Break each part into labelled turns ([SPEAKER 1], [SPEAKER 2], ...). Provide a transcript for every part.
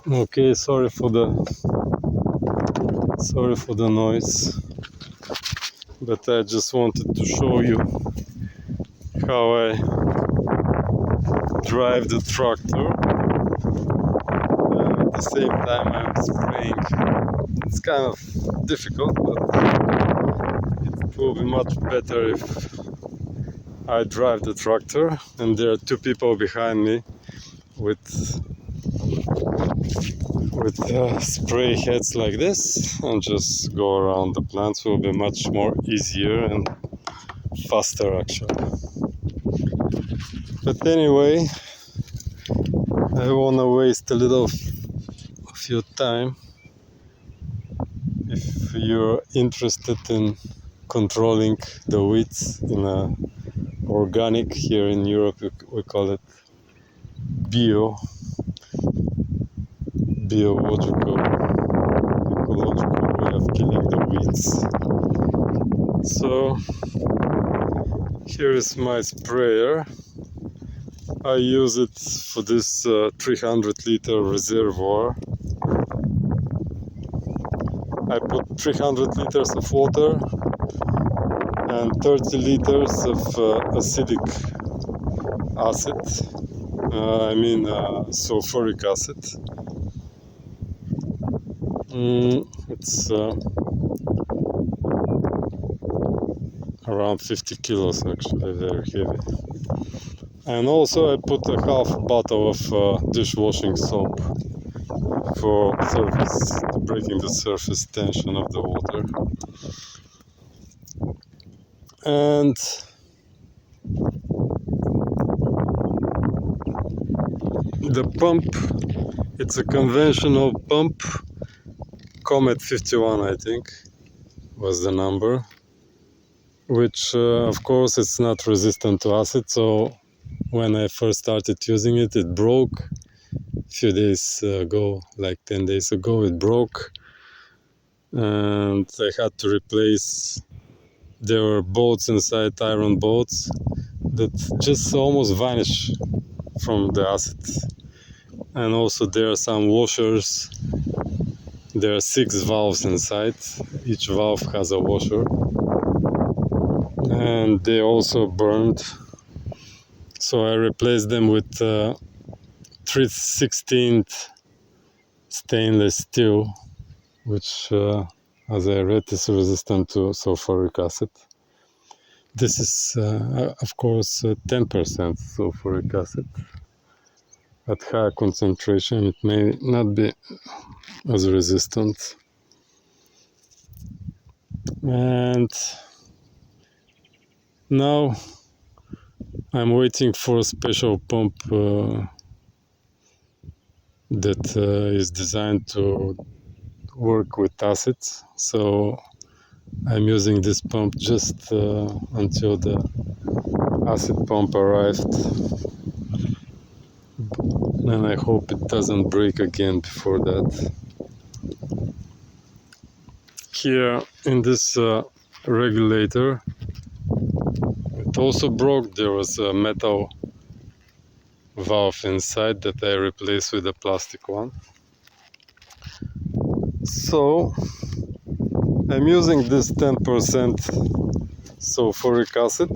[SPEAKER 1] Okay, sorry for the noise, but I just wanted to show you how I drive the tractor. At the same time I'm spraying. It's kind of difficult, but it will be much better if I drive the tractor and there are two people behind me with spray heads like this, and just go around the plants. Will be much more easier and faster actually. But anyway, I wanna waste a little of your time. If you're interested in controlling the weeds in a organic, here in Europe we call it biological, ecological way of killing the weeds. So here is my sprayer. I use it for this 300-liter reservoir. I put 300 liters of water and 30 liters of acidic acid, sulfuric acid. It's around 50 kilos actually, very heavy. And also I put a half bottle of dishwashing soap for breaking the surface tension of the water. And the pump, it's a conventional pump, Comet 51 I think was the number, which of course it's not resistant to acid. So when I first started using it, it broke a few days ago, like 10 days ago it broke, and I had to replace. There were bolts inside, iron bolts, that just almost vanish from the acid. And also there are some washers. There are 6 valves inside. Each valve has a washer. And they also burned. So I replaced them with 3/16 stainless steel, which as I read is resistant to sulfuric acid. This is of course 10% sulfuric acid. At higher concentration it may not be as resistant. And now I'm waiting for a special pump that is designed to work with acid. So I'm using this pump just until the acid pump arrived, and I hope it doesn't break again before that. Here in this regulator, it also broke. There was a metal valve inside that I replaced with a plastic one. So I'm using this 10% sulfuric acid,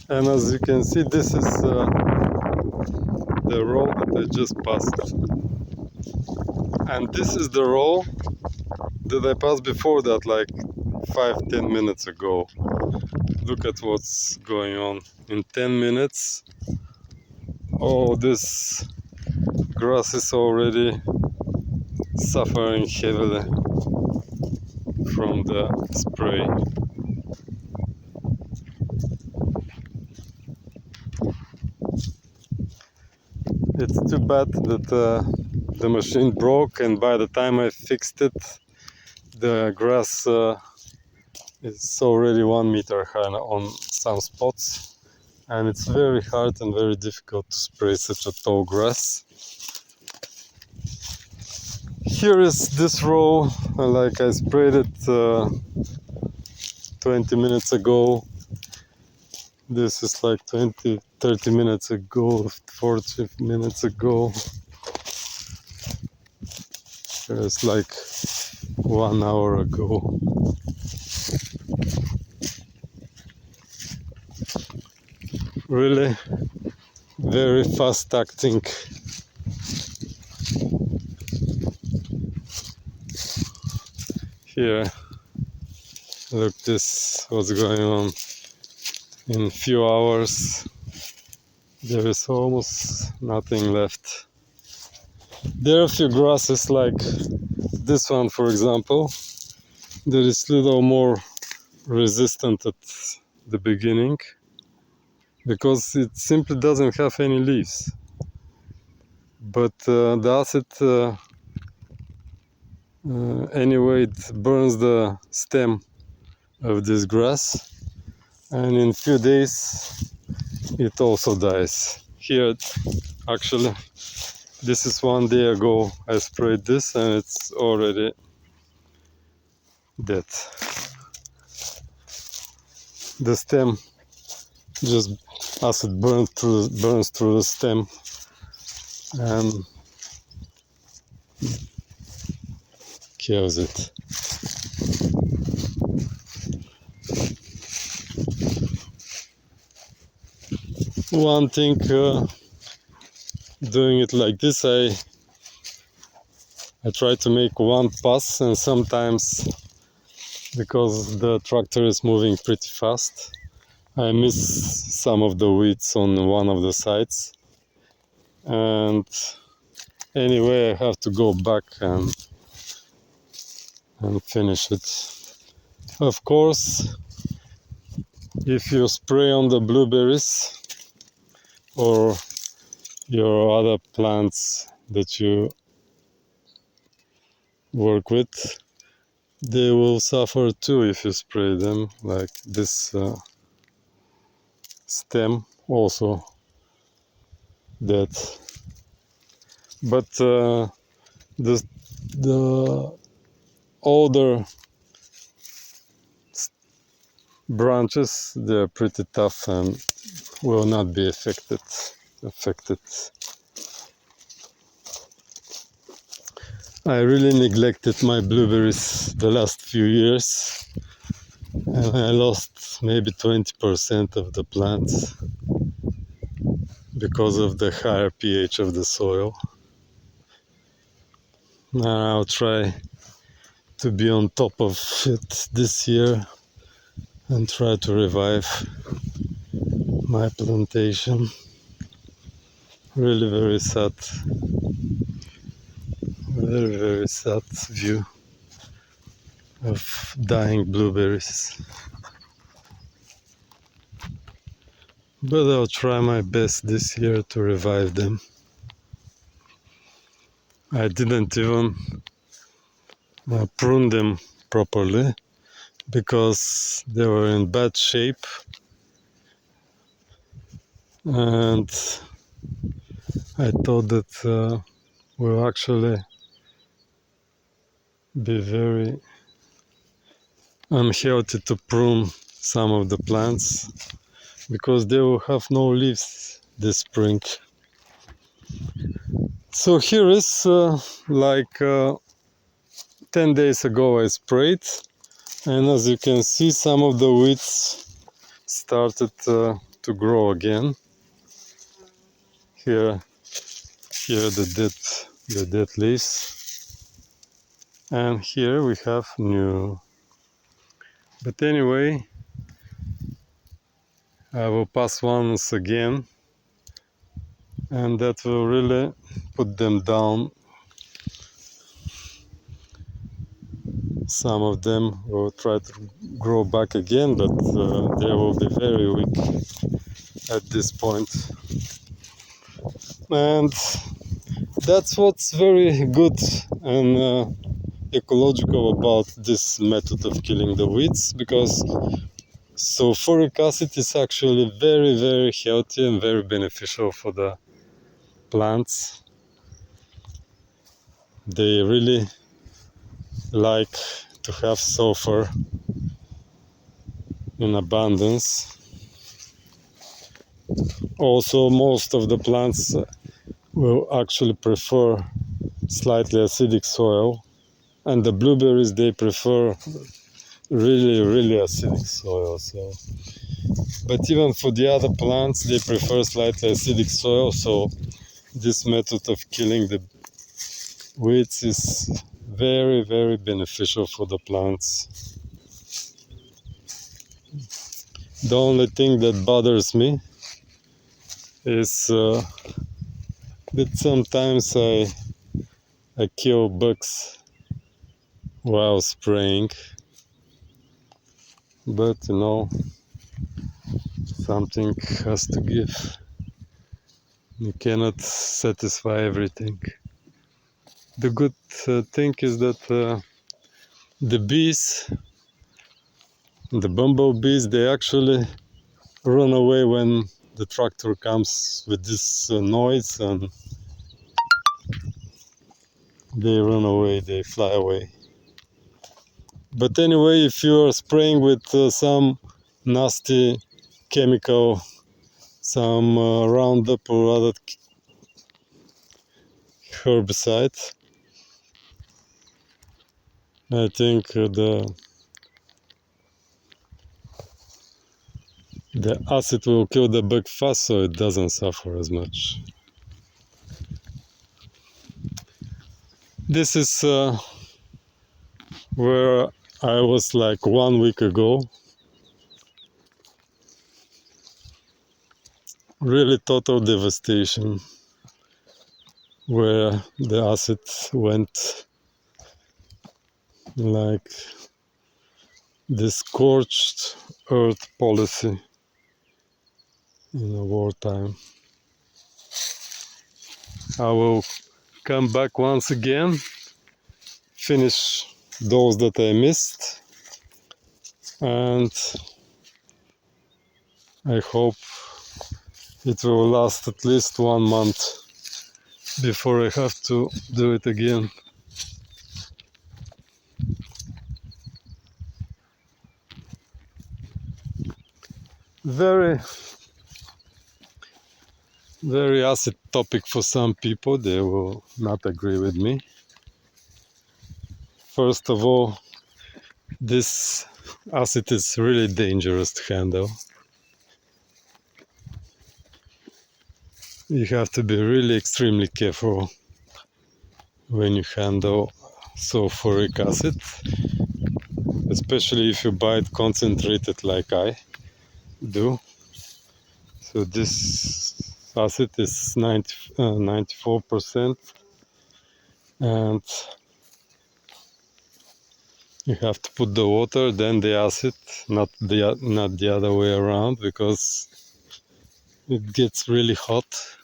[SPEAKER 1] and as you can see, this is the roll that I just passed, and this is the roll that I passed before that, like 5-10 minutes ago. Look at what's going on in 10 minutes. Oh, this grass is already suffering heavily from the spray. It's too bad that the machine broke, and by the time I fixed it, the grass is already 1 meter high on some spots, and it's very hard and very difficult to spray such a tall grass. Here is this row, like I sprayed it 20 minutes ago. This is like 20-30 minutes ago, 40 minutes ago. It's like 1 hour ago. Really very fast acting. Here, look, this what's going on. In few hours there is almost nothing left. There are a few grasses like this one, for example. There is little more resistant at the beginning because it simply doesn't have any leaves. But the acid anyway, it burns the stem of this grass, and in few days it also dies. Here, actually, this is 1 day ago I sprayed this and it's already dead. The stem just acid burns through the stem and kills it. One thing doing it like this, I try to make one pass, and sometimes because the tractor is moving pretty fast, I miss some of the weeds on one of the sides, and anyway I have to go back and finish it. Of course, if you spray on the blueberries or your other plants that you work with, they will suffer too if you spray them, like this stem also dead. But the older branches, they're pretty tough and will not be affected. I really neglected my blueberries the last few years, and I lost maybe 20% of the plants because of the higher pH of the soil. Now I'll try to be on top of it this year and try to revive my plantation. Really very sad, very sad view of dying blueberries. But I'll try my best this year to revive them. I didn't even prune them properly because they were in bad shape, and I thought that will actually be very unhealthy to prune some of the plants because they will have no leaves this spring. So here is like 10 days ago I sprayed, and as you can see, some of the weeds started to grow again. Here the dead leaves, and here we have new. But anyway, I will pass once again, and that will really put them down. Some of them will try to grow back again, but they will be very weak at this point. And that's what's very good and ecological about this method of killing the weeds, because sulfuric acid is actually very healthy and very beneficial for the plants. They really like to have sulfur in abundance. Also, most of the plants will actually prefer slightly acidic soil, and the blueberries, they prefer really acidic soil. So, but even for the other plants, they prefer slightly acidic soil. So this method of killing the weeds is very beneficial for the plants. The only thing that bothers me is that sometimes I kill bugs while spraying, but you know, something has to give. You cannot satisfy everything. The good thing is that the bees, the bumblebees, they actually run away when the tractor comes with this noise, and they run away, they fly away. But anyway, if you are spraying with some nasty chemical, some Roundup or other herbicide, I think the acid will kill the bug fast, so it doesn't suffer as much. This is where I was like 1 week ago. Really total devastation, where the acid went like this scorched earth policy in a wartime. I will come back once again, finish those that I missed, and I hope it will last at least 1 month before I have to do it again. Very acid topic for some people. They will not agree with me. First of all, this acid is really dangerous to handle. You have to be really extremely careful when you handle sulfuric acid, especially if you buy it concentrated like I do. So this acid is 94%, and you have to put the water, then the acid, not the other way around, because it gets really hot.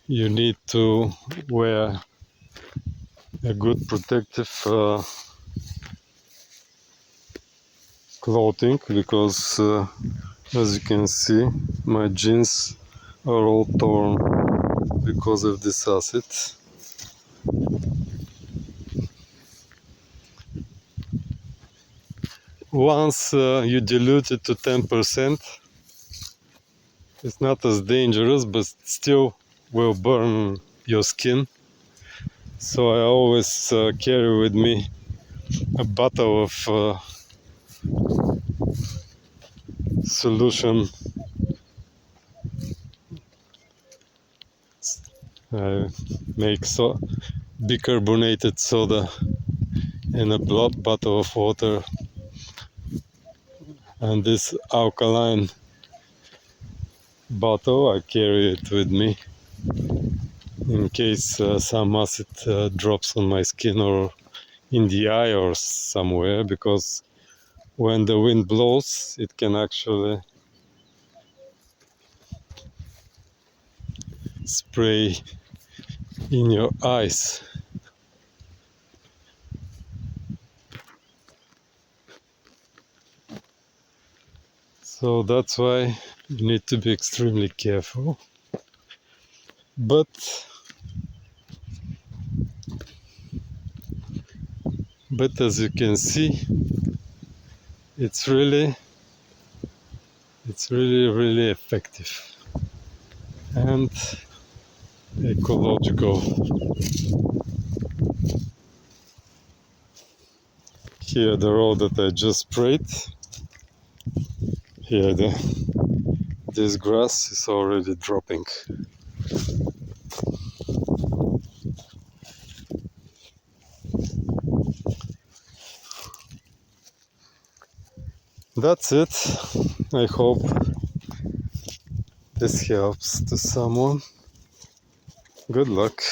[SPEAKER 1] You need to wear a good protective clothing, because as you can see, my jeans are all torn because of this acid. Once you dilute it to 10%, it's not as dangerous, but still will burn your skin. So I always carry with me a bottle of solution. I make bicarbonated soda in a bottle of water, and this alkaline bottle, I carry it with me in case some acid drops on my skin or in the eye or somewhere, because when the wind blows, it can actually spray in your eyes. So that's why you need to be extremely careful. But as you can see, it's really effective. And ecological. Here the road that I just sprayed. Here this grass is already dropping. That's it. I hope this helps to someone. Good luck.